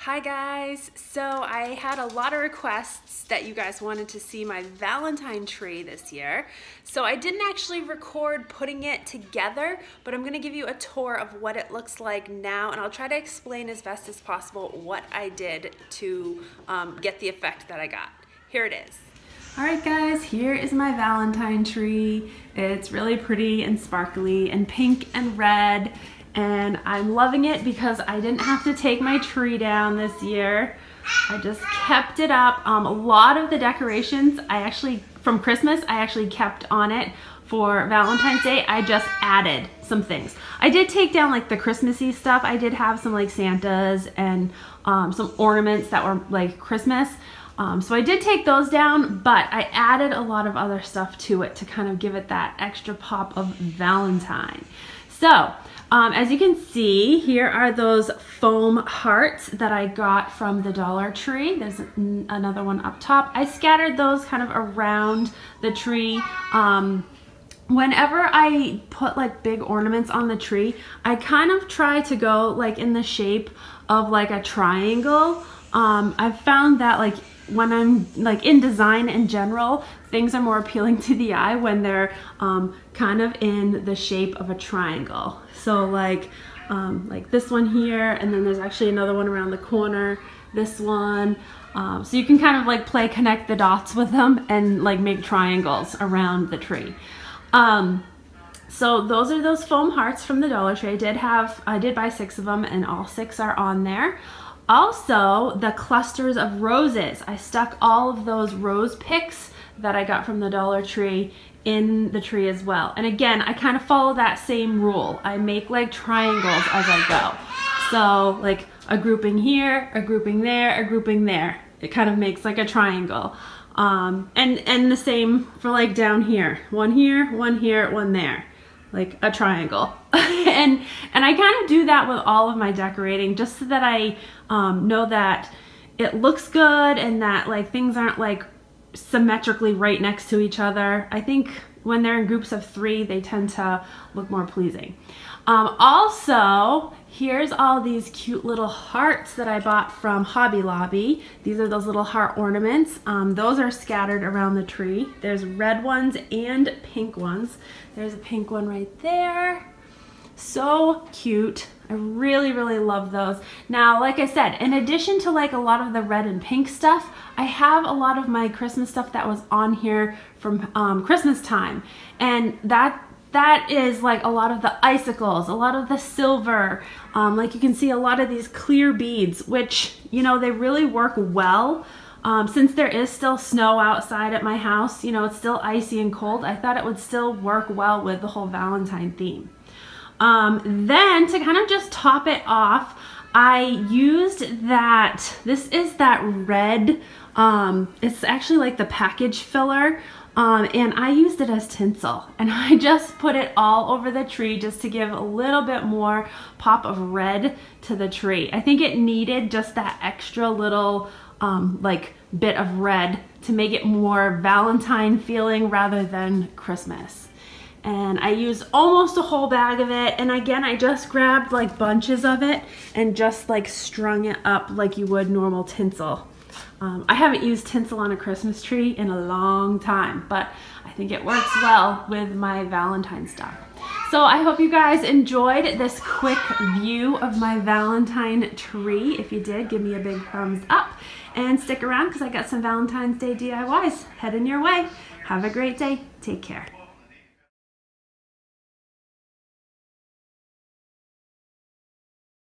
Hi guys, so I had a lot of requests that you guys wanted to see my Valentine tree this year. So I didn't actually record putting it together, but I'm gonna give you a tour of what it looks like now, and I'll try to explain as best as possible what I did to get the effect that I got. Here it is. All right guys, here is my Valentine tree. It's really pretty and sparkly and pink and red. And I'm loving it because I didn't have to take my tree down this year. I just kept it up. A lot of the decorations from Christmas, I actually kept on it. For Valentine's Day, I just added some things. I did take down like the Christmassy stuff. I did have some like Santas and some ornaments that were like Christmas. So I did take those down, but I added a lot of other stuff to it to kind of give it that extra pop of Valentine. So, as you can see, here are those foam hearts that I got from the Dollar Tree. There's another one up top. I scattered those kind of around the tree. Whenever I put like big ornaments on the tree, I kind of try to go like in the shape of like a triangle. I've found that like when I'm like in design in general, things are more appealing to the eye when they're kind of in the shape of a triangle. So like this one here, and then there's actually another one around the corner, this one. So you can kind of like connect the dots with them and like make triangles around the tree. So those are those foam hearts from the Dollar Tree. I did buy 6 of them, and all 6 are on there. Also, the clusters of roses. I stuck all of those rose picks that I got from the Dollar Tree in the tree as well. And again, I kind of follow that same rule. I make like triangles as I go. So like a grouping here, a grouping there, a grouping there. It kind of makes like a triangle. And the same for like down here. One here, one here, one there. Like a triangle. and I kind of do that with all of my decorating just so that I know that it looks good and that like things aren't like symmetrically right next to each other. I think when they're in groups of 3, they tend to look more pleasing. Also, here's all these cute little hearts that I bought from Hobby Lobby. These are those little heart ornaments. Those are scattered around the tree. There's red ones and pink ones. There's a pink one right there. So cute. I really, really love those. Now, like I said, in addition to like a lot of the red and pink stuff, I have a lot of my Christmas stuff that was on here from Christmas time. And that is like a lot of the icicles, a lot of the silver. Like you can see a lot of these clear beads, which, you know, they really work well. Since there is still snow outside at my house, you know, it's still icy and cold, I thought it would still work well with the whole Valentine theme. Then to kind of just top it off, I used this is that red, it's actually like the package filler, and I used it as tinsel, and I just put it all over the tree just to give a little bit more pop of red to the tree. I think it needed just that extra little like bit of red to make it more Valentine feeling rather than Christmas. And I used almost a whole bag of it, and again I just grabbed like bunches of it and just like strung it up like you would normal tinsel. I haven't used tinsel on a Christmas tree in a long time, but I think it works well with my Valentine stuff. So I hope you guys enjoyed this quick view of my Valentine tree. If you did, give me a big thumbs up and stick around because I got some Valentine's Day DIYs heading your way. Have a great day. Take care.